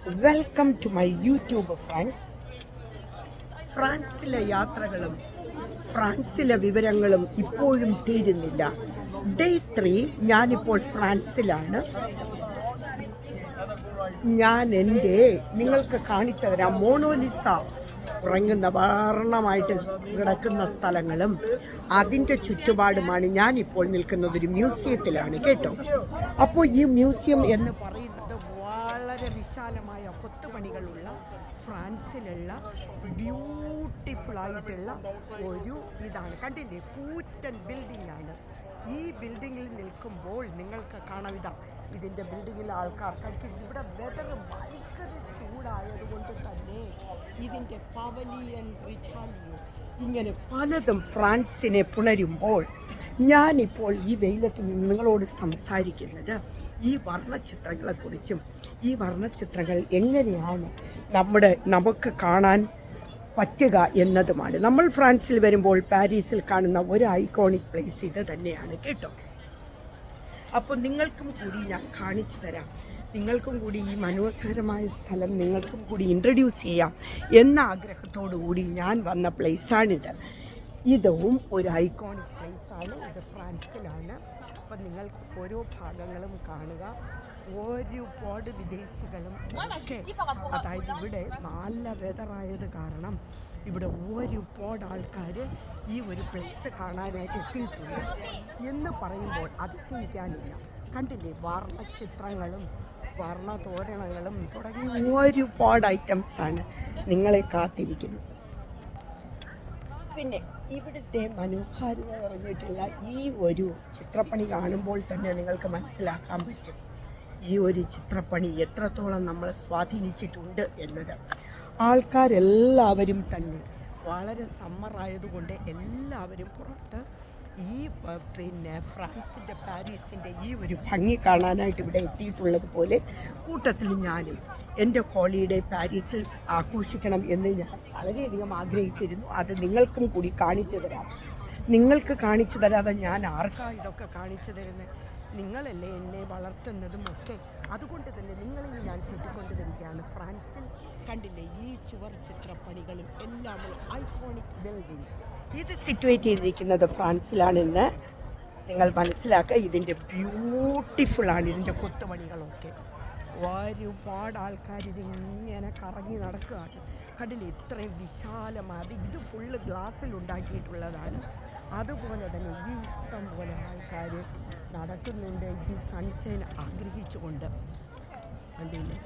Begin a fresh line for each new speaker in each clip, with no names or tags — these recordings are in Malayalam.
Welcome to my YouTube friends. ഫ്രാൻസിലെ യാത്രകളും ഫ്രാൻസിലെ വിവരങ്ങളും ഇപ്പോഴും തീരുന്നില്ല. ഡേ 3 ഞാനിപ്പോൾ ഫ്രാൻസിലാണ്. ഞാൻ നിങ്ങൾക്ക് കാണിച്ചു തരാം മോണോലിസ ഉറങ്ങുന്ന വർണ്ണമായിട്ട് കിടക്കുന്ന സ്ഥലങ്ങളും അതിൻ്റെ ചുറ്റുപാടുമാണ്. ഞാനിപ്പോൾ നിൽക്കുന്നത് ഒരു മ്യൂസിയത്തിലാണ് കേട്ടോ. അപ്പോൾ ഈ മ്യൂസിയം എന്ന് പറയുന്നത് വളരെ വിശാലമായ കൊത്തുപണികളുള്ള ഫ്രാൻസിലുള്ള ബ്യൂട്ടിഫുൾ ആയിട്ടുള്ള ഒരു ഇതാണ്. കണ്ടില്ലേ, കൂറ്റൻ ബിൽഡിംഗ് ആണ്. ഈ ബിൽഡിങ്ങിൽ നിൽക്കുമ്പോൾ നിങ്ങൾക്ക് കാണാം, ഇതിൻ്റെ ബിൽഡിങ്ങിലെ ആൾക്കാർക്ക് ഇവിടെ വെതർ ഭയങ്കര ചൂടായതുകൊണ്ട് തന്നെ ഇതിൻ്റെ പവലിയൻ റിച്ചാലിയോ ഇങ്ങനെ പലതും ഫ്രാൻസിനെ പുണരുമ്പോൾ ഞാനിപ്പോൾ ഈ വെയിലത്ത് നിങ്ങളോട് സംസാരിക്കുന്നത് ഈ വർണ്ണചിത്രങ്ങളെക്കുറിച്ചും ഈ വർണ്ണചിത്രങ്ങൾ എങ്ങനെയാണ് നമുക്ക് കാണാൻ പറ്റുക എന്നതുമാണ്. നമ്മൾ ഫ്രാൻസിൽ വരുമ്പോൾ പാരീസിൽ കാണുന്ന ഒരു ഐക്കോണിക് പ്ലേസ് ഇത് തന്നെയാണ് കേട്ടോ. അപ്പോൾ നിങ്ങൾക്കും കൂടി ഞാൻ കാണിച്ചു തരാം, നിങ്ങൾക്കും കൂടി ഈ മനോഹരമായ സ്ഥലം നിങ്ങൾക്കും കൂടി ഇൻട്രൊഡ്യൂസ് ചെയ്യാം എന്ന ആഗ്രഹത്തോടു കൂടി ഞാൻ വന്ന പ്ലേസാണിത്. ഇതും ഒരു ഐക്കോണിക് പ്ലേസാണ്. ഇത് ഫ്രാൻസിലാണ്. അപ്പം നിങ്ങൾക്ക് ഓരോ ഭാഗങ്ങളും കാണുക. ഒരുപാട് വിദേശികളും ഒക്കെ, അതായത് ഇവിടെ നല്ല വെതറായത് കാരണം ഇവിടെ ഒരുപാട് ആൾക്കാർ ഈ ഒരു പ്ലേസ് കാണാനായിട്ട് എത്തിയിട്ടുണ്ട് എന്ന് പറയുമ്പോൾ അതിശയിക്കാനില്ല. കണ്ടില്ലേ, വർണ്ണചിത്രങ്ങളും വർണ്ണതോരണങ്ങളും തുടങ്ങി ഒരുപാട് ഐറ്റംസാണ് നിങ്ങളെ കാത്തിരിക്കുന്നത്. പിന്നെ ഇവിടുത്തെ മനോഹാരിത പറഞ്ഞിട്ടുള്ള ഈ ഒരു ചിത്രപ്പണി കാണുമ്പോൾ തന്നെ നിങ്ങൾക്ക് മനസ്സിലാക്കാൻ പറ്റും ഈ ഒരു ചിത്രപ്പണി എത്രത്തോളം നമ്മളെ സ്വാധീനിച്ചിട്ടുണ്ട് എന്നത്. ആൾക്കാരെല്ലാവരും തന്നെ വളരെ സമ്മറായതുകൊണ്ട് എല്ലാവരും പുറത്ത് ഈ ഫ്രാൻസിൻ്റെ പാരീസിൻ്റെ ഈ ഒരു ഭംഗി കാണാനായിട്ട് ഇവിടെ എത്തിയിട്ടുള്ളത് പോലെ കൂട്ടത്തിൽ ഞാനും എൻ്റെ ഹോളിഡേ പാരീസിൽ ആഘോഷിക്കണം എന്ന് ഞാൻ വളരെയധികം ആഗ്രഹിച്ചിരുന്നു. അത് നിങ്ങൾക്കും കൂടി കാണിച്ചു തരാം. നിങ്ങൾക്ക് കാണിച്ചു തരാതെ ഞാൻ ആർക്കാ ഇതൊക്കെ കാണിച്ചു തരുന്നത്? നിങ്ങളല്ലേ എന്നെ വളർത്തുന്നതും ഒക്കെ. അതുകൊണ്ട് തന്നെ നിങ്ങളെയും ഞാൻ കൂട്ടിക്കൊണ്ടുവരികയാണ്. ഫ്രാൻസിൽ കണ്ടില്ലേ ഈ ചുവർ ചിത്രപ്പണികളും എല്ലാം ഐക്കോണിക് ബിൽഡിംഗ്. ഇത് സിറ്റുവേറ്റ് ചെയ്തിരിക്കുന്നത് ഫ്രാൻസിലാണെന്ന് നിങ്ങൾ മനസ്സിലാക്കുക. ഇതിൻ്റെ ബ്യൂട്ടിഫുള്ളാണ് ഇതിൻ്റെ കൊത്തുപണികളൊക്കെ. ഒരുപാട് ആൾക്കാർ ഇതിങ്ങനെ കറങ്ങി നടക്കുകയാണ്. കണ്ടില്ലേ, ഇത്രയും വിശാലമാണ്. ഇത് ഫുള്ള് ഗ്ലാസ്സിൽ ഉണ്ടാക്കിയിട്ടുള്ളതാണ്. അതുപോലെ തന്നെ ഈ ഇഷ്ടം പോലെ ആൾക്കാർ നടക്കുന്നുണ്ട് ഈ സൺഷൈൻ ആഗ്രഹിച്ചുകൊണ്ട്. കണ്ടില്ലേ,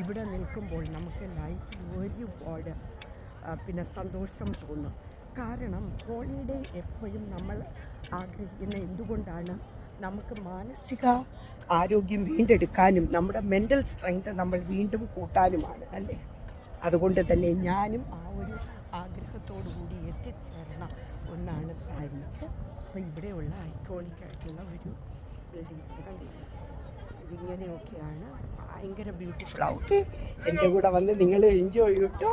ഇവിടെ നിൽക്കുമ്പോൾ നമുക്ക് ലൈഫിൽ ഒരുപാട് സന്തോഷം തോന്നും. കാരണം ഹോളിഡേ എപ്പോഴും നമ്മൾ ആഗ്രഹിക്കുന്ന എന്തുകൊണ്ടാണ്? നമുക്ക് മാനസിക ആരോഗ്യം വീണ്ടെടുക്കാനും നമ്മുടെ മെൻ്റൽ സ്ട്രെങ്ത് നമ്മൾ വീണ്ടും കൂട്ടാനുമാണ് അല്ലേ. അതുകൊണ്ട് തന്നെ ഞാനും ആ ഒരു ആഗ്രഹത്തോടു കൂടി എത്തിച്ചേർന്ന ഒന്നാണ് പാരീസ്. അപ്പോൾ ഇവിടെയുള്ള ഐക്കോണിക് ആയിട്ടുള്ള ഒരു ബിൽഡിംഗ് കണ്ടില്ലേ, ഇതിങ്ങനെയൊക്കെയാണ്. ഭയങ്കര ബ്യൂട്ടിഫുൾ. ഓക്കെ, എൻ്റെ കൂടെ വന്ന് നിങ്ങൾ എൻജോയ് ചെയ്യട്ടോ.